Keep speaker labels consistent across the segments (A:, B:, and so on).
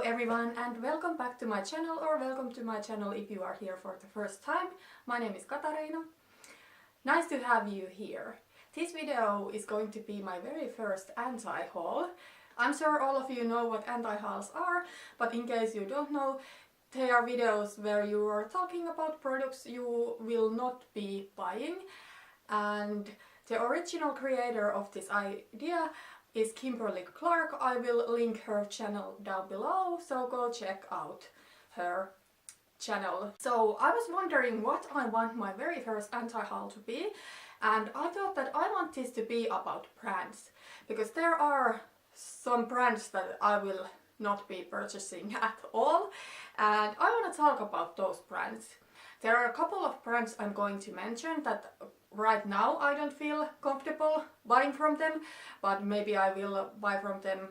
A: everyone and welcome back to my channel, or welcome to my channel if you are here for the first time. My name is Katarina. Nice to have you here. This video is going to be my very first anti-haul. I'm sure all of you know what anti-hauls are, but in case you don't know, they are videos where you are talking about products you will not be buying, and the original creator of this idea is Kimberly Clark. I will link her channel down below, so go check out her channel. So I was wondering what I want my very first anti-haul to be, and I thought that I want this to be about brands, because there are some brands that I will not be purchasing at all, and I want to talk about those brands. There are a couple of brands I'm going to mention that right now I don't feel comfortable buying from them, but maybe I will buy from them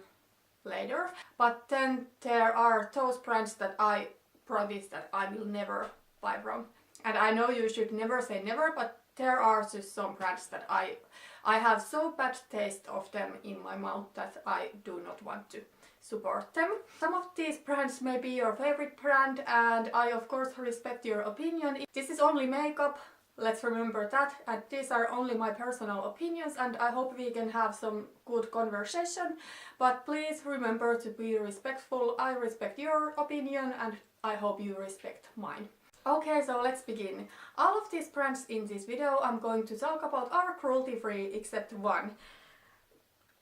A: later. But then there are those brands that I promise that I will never buy from. And I know you should never say never, but there are just some brands that I have so bad taste of them in my mouth that I do not want to support them. Some of these brands may be your favorite brand, and I of course respect your opinion. This is only makeup, let's remember that, and these are only my personal opinions, and I hope we can have some good conversation, but please remember to be respectful. I respect your opinion and I hope you respect mine. Okay, so let's begin. All of these brands in this video I'm going to talk about are cruelty-free except one.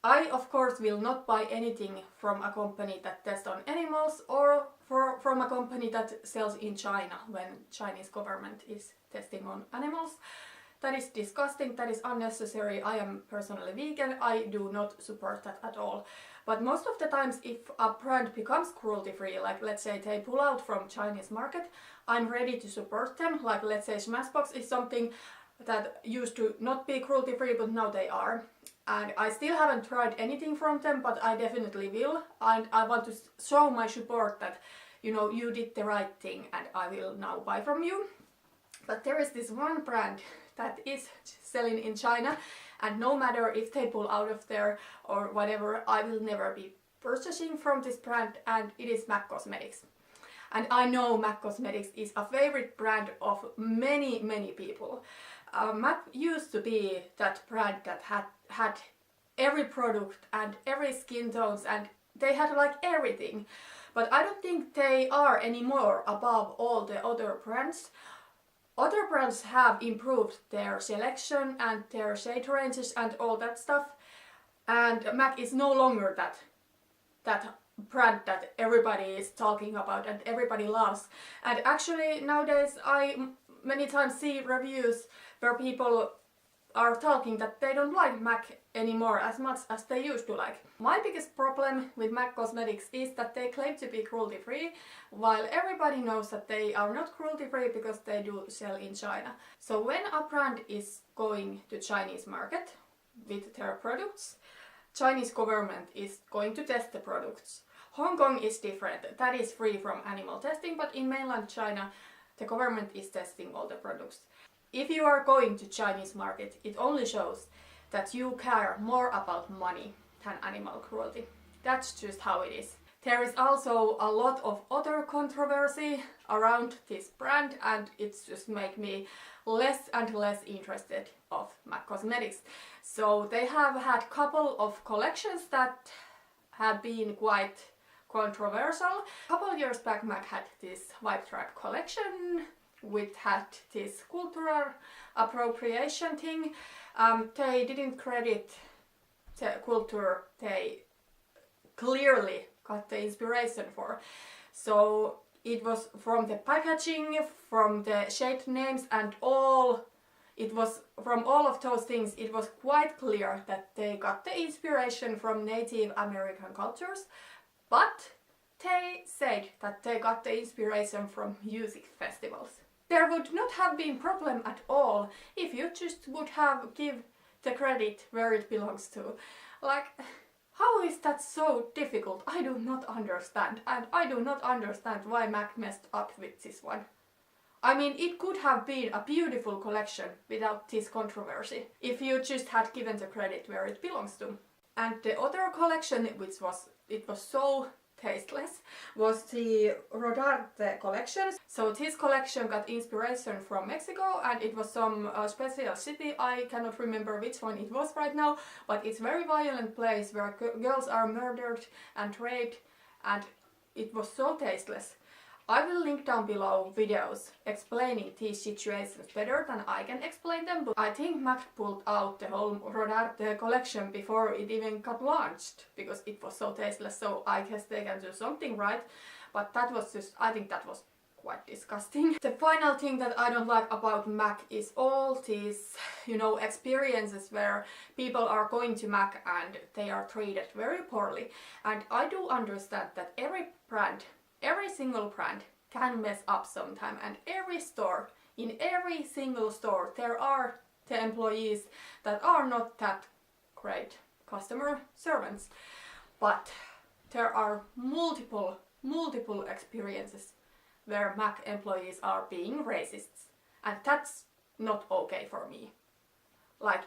A: I of course will not buy anything from a company that tests on animals, or from a company that sells in China when Chinese government is testing on animals. That is disgusting, that is unnecessary. I am personally vegan, I do not support that at all. But most of the times if a brand becomes cruelty-free, like let's say they pull out from Chinese market, I'm ready to support them. Like let's say Smashbox is something that used to not be cruelty-free, but now they are. And I still haven't tried anything from them, but I definitely will. And I want to show my support that, you know, you did the right thing and I will now buy from you. But there is this one brand that is selling in China, and no matter if they pull out of there or whatever, I will never be purchasing from this brand, and it is MAC Cosmetics. And I know MAC Cosmetics is a favorite brand of many people. MAC used to be that brand that had every product and every skin tones, and they had like everything. But I don't think they are anymore above all the other brands. Other brands have improved their selection and their shade ranges and all that stuff, and MAC is no longer that brand that everybody is talking about and everybody loves. And actually nowadays I many times see reviews where people are talking that they don't like MAC anymore as much as they used to like. My biggest problem with MAC Cosmetics is that they claim to be cruelty-free, while everybody knows that they are not cruelty-free because they do sell in China. So when a brand is going to Chinese market with their products, Chinese government is going to test the products. Hong Kong is different, that is free from animal testing, but in mainland China the government is testing all the products. If you are going to Chinese market, it only shows that you care more about money than animal cruelty. That's just how it is. There is also a lot of other controversy around this brand, and it's just make me less and less interested of MAC Cosmetics. So they have had couple of collections that have been quite controversial. A couple of years back MAC had this Wipe Trap collection which had this cultural appropriation thing. They didn't credit the culture they clearly got the inspiration for. So it was from the packaging, from the shade names and all. It was from all of those things, it was quite clear that they got the inspiration from Native American cultures, but they said that they got the inspiration from music festivals. There would not have been problem at all if you just would have give the credit where it belongs to. Like, how is that so difficult? I do not understand, and I do not understand why MAC messed up with this one. I mean, it could have been a beautiful collection without this controversy if you just had given the credit where it belongs to. And the other collection, it was so tasteless was the Rodarte collection. So this collection got inspiration from Mexico, and it was some special city. I cannot remember which one it was right now, but it's a very violent place where girls are murdered and raped, and it was so tasteless. I will link down below videos explaining these situations better than I can explain them, but I think MAC pulled out the whole Rodarte collection before it even got launched because it was so tasteless, so I guess they can do something right, but that was just, I think that was quite disgusting. The final thing that I don't like about MAC is all these, you know, experiences where people are going to MAC and they are treated very poorly. And I do understand that every brand, every single brand can mess up sometime, and every store, in every single store, there are the employees that are not that great customer servants. But there are multiple experiences where MAC employees are being racists, and that's not okay for me. Like,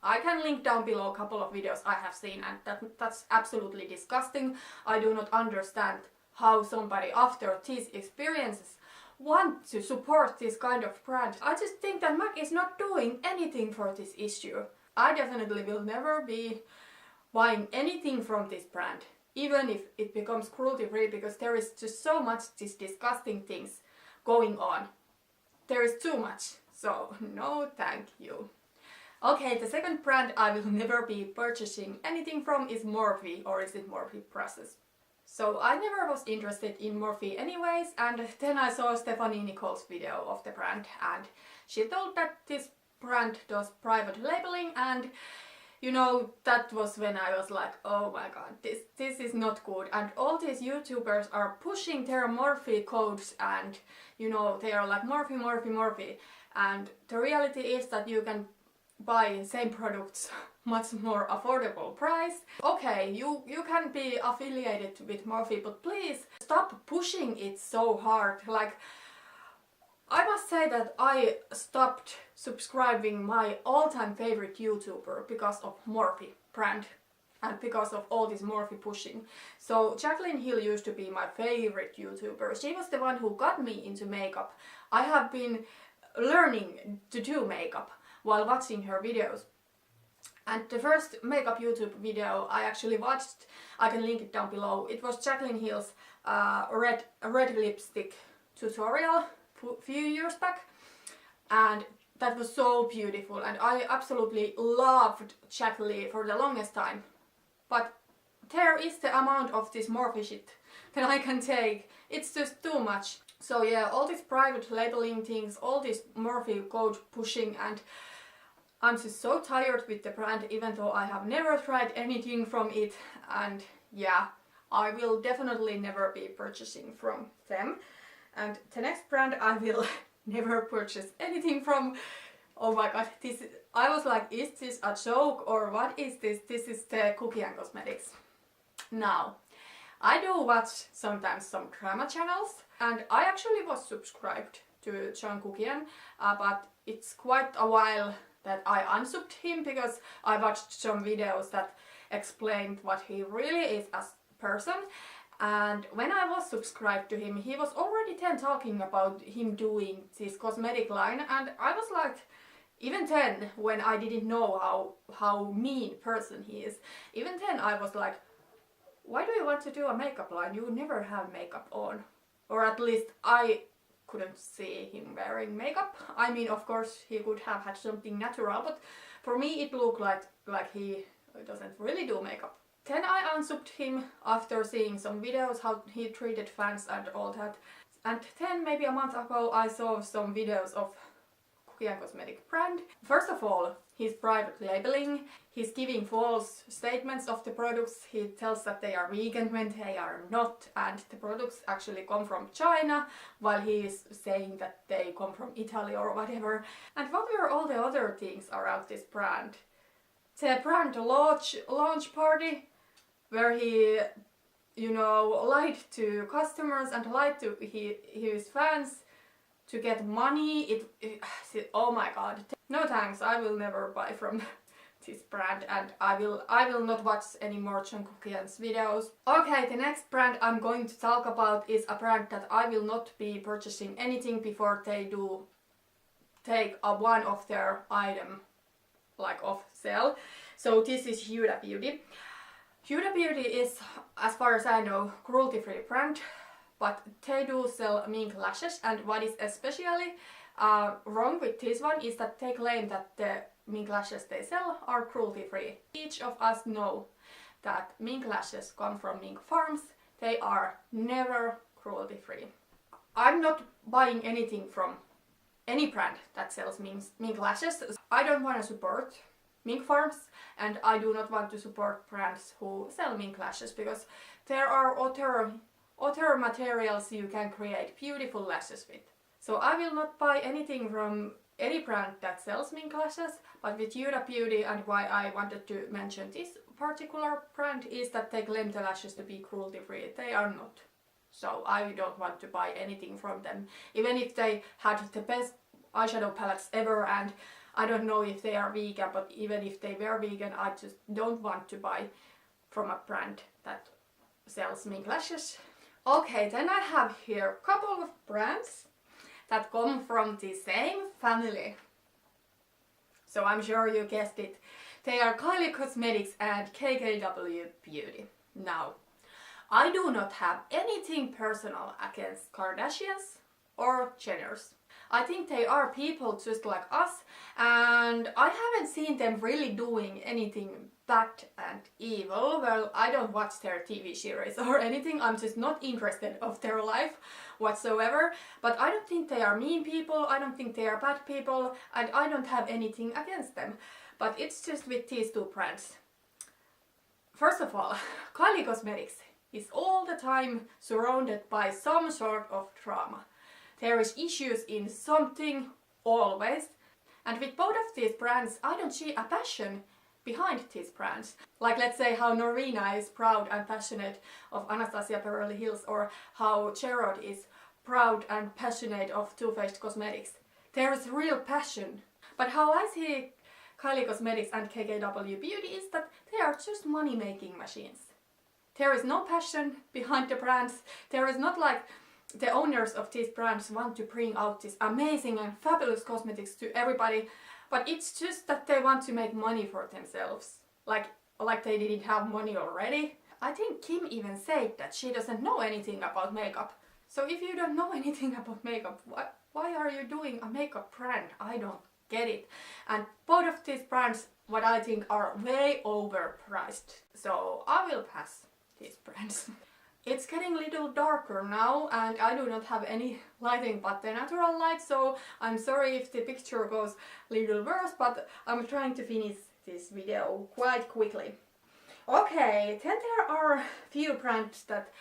A: I can link down below a couple of videos I have seen, and that's absolutely disgusting. I do not understand how somebody after these experiences want to support this kind of brand. I just think that MAC is not doing anything for this issue. I definitely will never be buying anything from this brand, even if it becomes cruelty-free, because there is just so much these disgusting things going on. There is too much, so no thank you. Okay, the second brand I will never be purchasing anything from is Morphe, or is it Morphe Process? So I never was interested in Morphe anyways, and then I saw Stephanie Nicole's video of the brand, and she told that this brand does private labeling, and you know, that was when I was like, oh my god, this is not good. And all these YouTubers are pushing their Morphe codes, and you know, they are like Morphe, Morphe, Morphe. And the reality is that you can buy same products much more affordable price. Okay, you can be affiliated with Morphe, but please stop pushing it so hard. Like, I must say that I stopped subscribing my all-time favorite YouTuber because of Morphe brand and because of all this Morphe pushing. So Jaclyn Hill used to be my favorite YouTuber. She was the one who got me into makeup. I have been learning to do makeup while watching her videos. And the first makeup YouTube video I actually watched, I can link it down below, it was Jaclyn Hill's red lipstick tutorial a few years back, and that was so beautiful, and I absolutely loved Jaclyn for the longest time. But there is the amount of this Morphe shit that I can take, it's just too much. So yeah, all these private labeling things, all this Morphe code pushing, and I'm just so tired with the brand, even though I have never tried anything from it, and yeah, I will definitely never be purchasing from them. And the next brand I will never purchase anything from. Oh my god, I was like, is this a joke or what is this? This is the Cookie and Cosmetics. Now, I do watch sometimes some drama channels, and I actually was subscribed to John Cookian, but it's quite a while that I unsubbed him because I watched some videos that explained what he really is as a person. And when I was subscribed to him, he was already then talking about him doing this cosmetic line, and I was like, even then, when I didn't know how mean person he is, even then I was like, why do you want to do a makeup line? You never have makeup on. Or at least I couldn't see him wearing makeup. I mean, of course, he could have had something natural, but for me it looked like he doesn't really do makeup. Then I unsubbed him after seeing some videos how he treated fans and all that. And then maybe a month ago I saw some videos of Cookie and Cosmetic brand. First of all, he's private labeling, he's giving false statements of the products, he tells that they are vegan when they are not, and the products actually come from China, while he is saying that they come from Italy or whatever. And what were all the other things around this brand? The brand launch party, where he, you know, lied to customers and lied to his fans to get money. Oh my god. No thanks, I will never buy from this brand, and I will not watch any more Jungkookian's videos. Okay, the next brand I'm going to talk about is a brand that I will not be purchasing anything before they do take one of their item like off sale. So this is Huda Beauty. Huda Beauty is, as far as I know, cruelty-free brand, but they do sell mink lashes, and what is especially wrong with this one is that they claim that the mink lashes they sell are cruelty-free. Each of us know that mink lashes come from mink farms. They are never cruelty-free. I'm not buying anything from any brand that sells mink lashes. I don't want to support mink farms, and I do not want to support brands who sell mink lashes, because there are other materials you can create beautiful lashes with. So I will not buy anything from any brand that sells mink lashes, but with Huda Beauty, and why I wanted to mention this particular brand is that they claim the lashes to be cruelty-free. They are not. So I don't want to buy anything from them. Even if they had the best eyeshadow palettes ever, and I don't know if they are vegan, but even if they were vegan, I just don't want to buy from a brand that sells mink lashes. Okay, then I have here a couple of brands that come from the same family. So I'm sure you guessed it. They are Kylie Cosmetics and KKW Beauty. Now, I do not have anything personal against Kardashians or Jenners. I think they are people just like us, and I haven't seen them really doing anything bad and evil. Well, I don't watch their TV series or anything. I'm just not interested of their life whatsoever. But I don't think they are mean people. I don't think they are bad people, and I don't have anything against them. But it's just with these two brands. First of all, Kylie Cosmetics is all the time surrounded by some sort of drama. There is issues in something always, and with both of these brands I don't see a passion behind these brands. Like, let's say how Norvina is proud and passionate of Anastasia Beverly Hills, or how Gerard is proud and passionate of Too Faced Cosmetics. There is real passion. But how I see Kylie Cosmetics and KKW Beauty is that they are just money making machines. There is no passion behind the brands. There is not like the owners of these brands want to bring out this amazing and fabulous cosmetics to everybody, but it's just that they want to make money for themselves. Like they didn't have money already. I think Kim even said that she doesn't know anything about makeup. So if you don't know anything about makeup, why are you doing a makeup brand? I don't get it. And both of these brands, what I think, are way overpriced. So I will pass these brands. It's getting a little darker now, and I do not have any lighting but the natural light, so I'm sorry if the picture goes a little worse, but I'm trying to finish this video quite quickly. Okay, then there are few brands that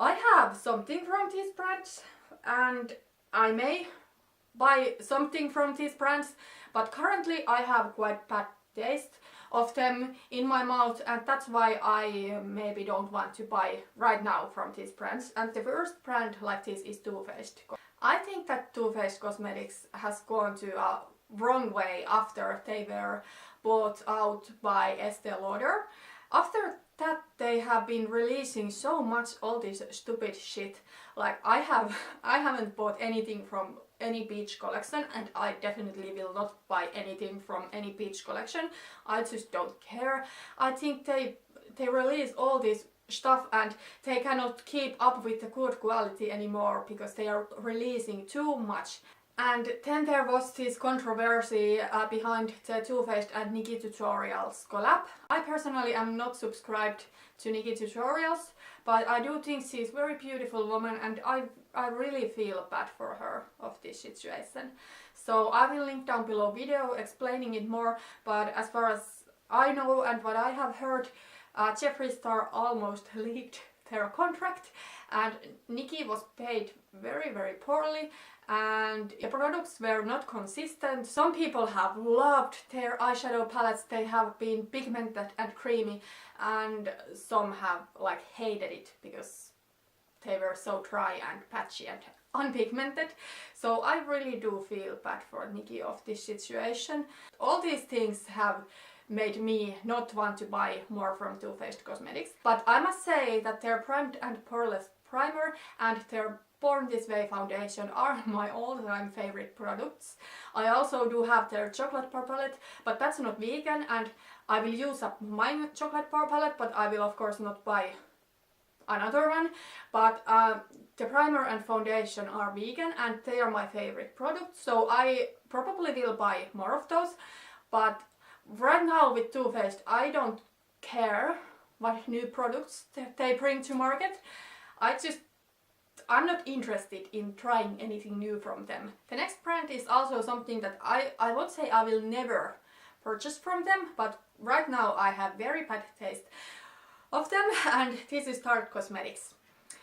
A: I have something from these brands, and I may buy something from these brands, but currently I have quite bad taste of them in my mouth, and that's why I maybe don't want to buy right now from these brands. And the first brand like this is Too Faced. I think that Too Faced Cosmetics has gone to a wrong way after they were bought out by Estee Lauder. After that they have been releasing so much all this stupid shit. Like I haven't bought anything from any beach collection, and I definitely will not buy anything from any beach collection. I just don't care. I think they release all this stuff and they cannot keep up with the good quality anymore because they are releasing too much. And then there was this controversy behind the Too Faced and Nikki Tutorials collab. I personally am not subscribed to Nikki Tutorials, but I do think she's a very beautiful woman, and I really feel bad for her of this situation. So I will link down below video explaining it more, but as far as I know and what I have heard, Jeffree Star almost leaked their contract, and Nikki was paid very, very poorly, and the products were not consistent. Some people have loved their eyeshadow palettes, they have been pigmented and creamy, and some have like hated it because they were so dry and patchy and unpigmented. So I really do feel bad for Nikki of this situation. All these things have made me not want to buy more from Too Faced Cosmetics. But I must say that their Primed and Poreless Primer and their Born This Way foundation are my all-time favorite products. I also do have their chocolate bar palette, but that's not vegan, and I will use up my chocolate bar palette, but I will of course not buy another one. But the primer and foundation are vegan and they are my favorite products, so I probably will buy more of those. But right now with Too Faced, I don't care what new products they bring to market. I'm not interested in trying anything new from them. The next brand is also something that I won't say I will never purchase from them, but right now I have very bad taste of them, and this is Tarte Cosmetics.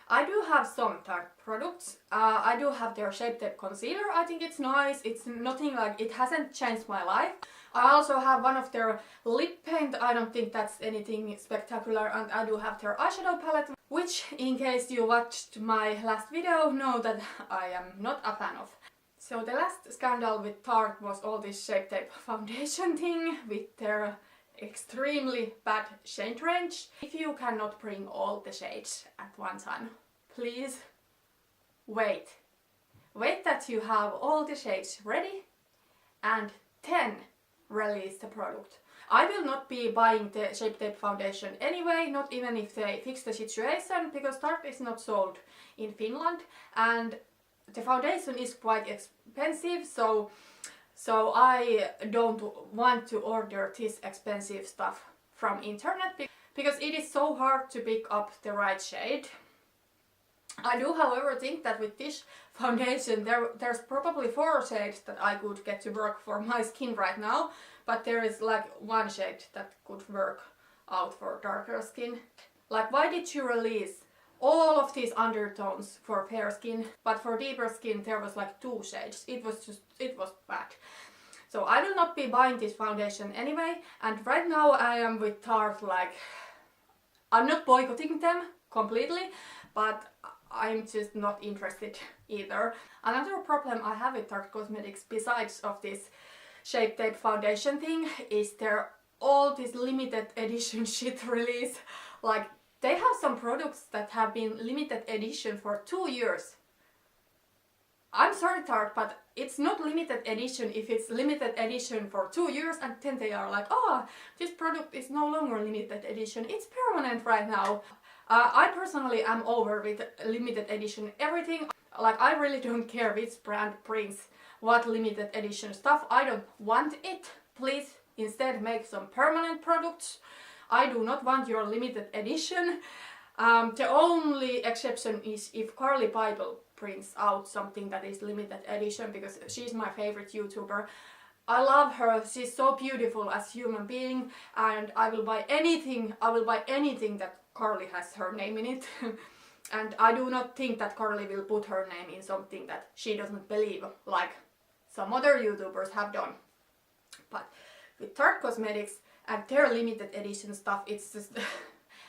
A: I do have some Tarte products. I do have their Shape Tape Concealer. I think it's nice. It's nothing like, it hasn't changed my life. I also have one of their lip paint. I don't think that's anything spectacular, and I do have their eyeshadow palette, which, in case you watched my last video, know that I am not a fan of. So the last scandal with Tarte was all this Shape Tape foundation thing with their extremely bad shade range. If you cannot bring all the shades at one time, please wait. Wait that you have all the shades ready and then release the product. I will not be buying the Shape Tape foundation anyway, not even if they fix the situation, because Tarte is not sold in Finland and the foundation is quite expensive, so I don't want to order this expensive stuff from internet because it is so hard to pick up the right shade. I do, however, think that with this foundation there's probably 4 shades that I could get to work for my skin right now, but there is like 1 shade that could work out for darker skin. Like, why did you release all of these undertones for fair skin, but for deeper skin there was like 2 shades. It was bad. So I will not be buying this foundation anyway, and right now I am with Tarte, like, I'm not boycotting them completely, but I'm just not interested either. Another problem I have with Tarte Cosmetics, besides of this Shape Tape foundation thing, is all this limited edition shit release. Like, they have some products that have been limited edition for 2 years. I'm sorry, Tarte, but it's not limited edition if it's limited edition for 2 years and then they are like, oh, this product is no longer limited edition, it's permanent right now. I personally am over with limited edition everything. Like, I really don't care which brand brings what limited edition stuff. I don't want it. Please instead make some permanent products. I do not want your limited edition. The only exception is if Carly Bible brings out something that is limited edition, because she's my favorite YouTuber. I love her, she's so beautiful as human being, and I will buy anything that Carly has her name in it. And I do not think that Carly will put her name in something that she doesn't believe, like some other YouTubers have done. But with Tarte Cosmetics and their limited edition stuff, it's just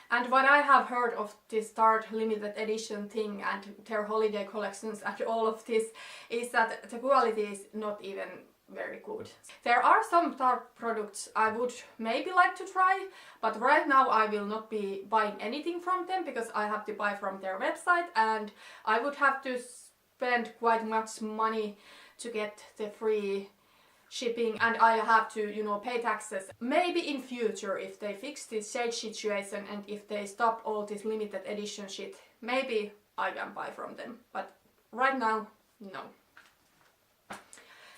A: and what I have heard of this Tarte limited edition thing and their holiday collections and all of this is that the quality is not even very good. There are some Tarte products I would maybe like to try, but right now I will not be buying anything from them because I have to buy from their website and I would have to spend quite much money to get the free shipping, and I have to, you know, pay taxes. Maybe in future, if they fix this shade situation and if they stop all this limited edition shit, maybe I can buy from them, but right now, no.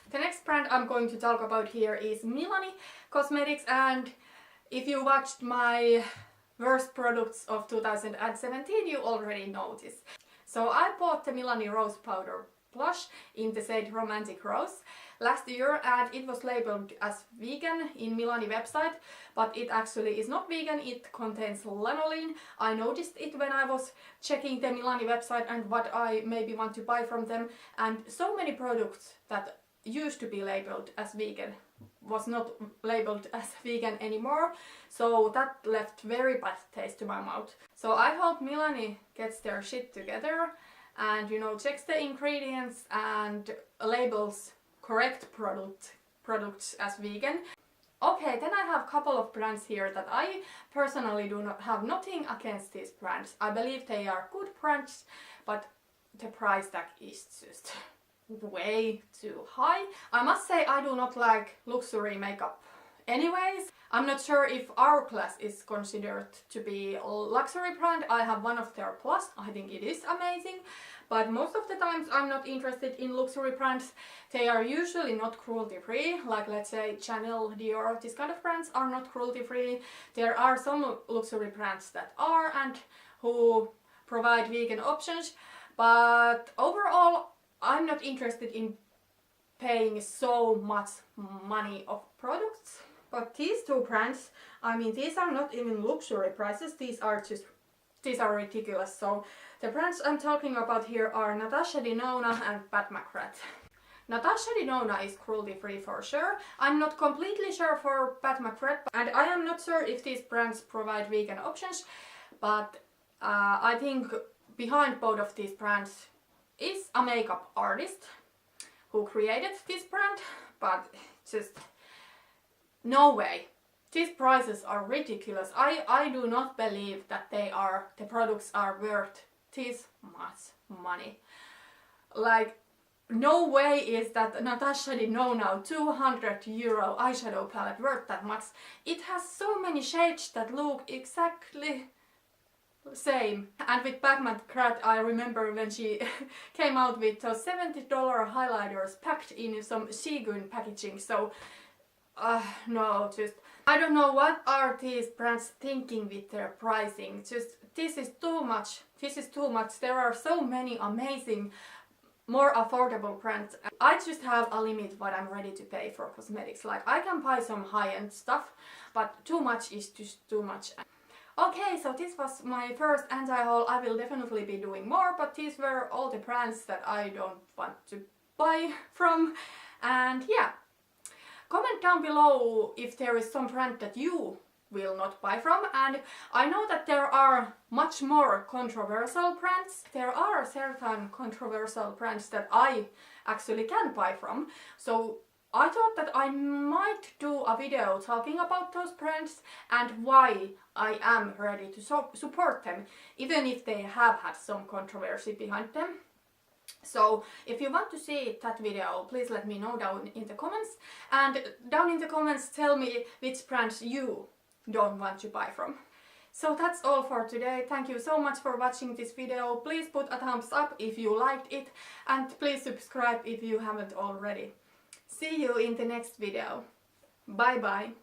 A: The next brand I'm going to talk about here is Milani Cosmetics, and if you watched my worst products of 2017, you already know this. So I bought the Milani Rose Powder Blush in the shade Romantic Rose last year, and it was labeled as vegan in Milani website, but it actually is not vegan. It contains lanolin. I noticed it when I was checking the Milani website and what I maybe want to buy from them, and so many products that used to be labeled as vegan was not labeled as vegan anymore, so that left very bad taste to my mouth. So I hope Milani gets their shit together and, you know, checks the ingredients and labels correct products as vegan. Okay, then I have a couple of brands here that I personally do not have nothing against these brands. I believe they are good brands, but the price tag is just way too high. I must say I do not like luxury makeup anyways. I'm not sure if Hourglass is considered to be a luxury brand. I have one of their plus. I think it is amazing. But most of the times I'm not interested in luxury brands. They are usually not cruelty-free. Like let's say Chanel, Dior, these kind of brands are not cruelty-free. There are some luxury brands that are and who provide vegan options. But overall, I'm not interested in paying so much money of products. But these two brands, I mean, these are not even luxury prices. These are ridiculous. So the brands I'm talking about here are Natasha Denona and Pat McGrath. Natasha Denona is cruelty-free for sure. I'm not completely sure for Pat McGrath, and I am not sure if these brands provide vegan options, but I think behind both of these brands is a makeup artist who created this brand, but just no way. These prices are ridiculous. I do not believe that the products are worth this much money. Like, no way is that Natasha Denona €200 eyeshadow palette worth that much. It has so many shades that look exactly same. And with Pat McGrath, I remember when she came out with those $70 highlighters packed in some seagull packaging. So no, just I don't know what are these brands thinking with their pricing. Just this is too much. This is too much. There are so many amazing, more affordable brands. I just have a limit what I'm ready to pay for cosmetics. Like, I can buy some high-end stuff, but too much is just too much. Okay, so this was my first anti-haul. I will definitely be doing more, but these were all the brands that I don't want to buy from. And yeah, comment down below if there is some brand that you will not buy from. And I know that there are much more controversial brands. There are certain controversial brands that I actually can buy from. So I thought that I might do a video talking about those brands and why I am ready to support them, even if they have had some controversy behind them. So if you want to see that video, please let me know down in the comments. And down in the comments tell me which brands you don't want to buy from. So that's all for today. Thank you so much for watching this video. Please put a thumbs up if you liked it, and please subscribe if you haven't already. See you in the next video. Bye bye.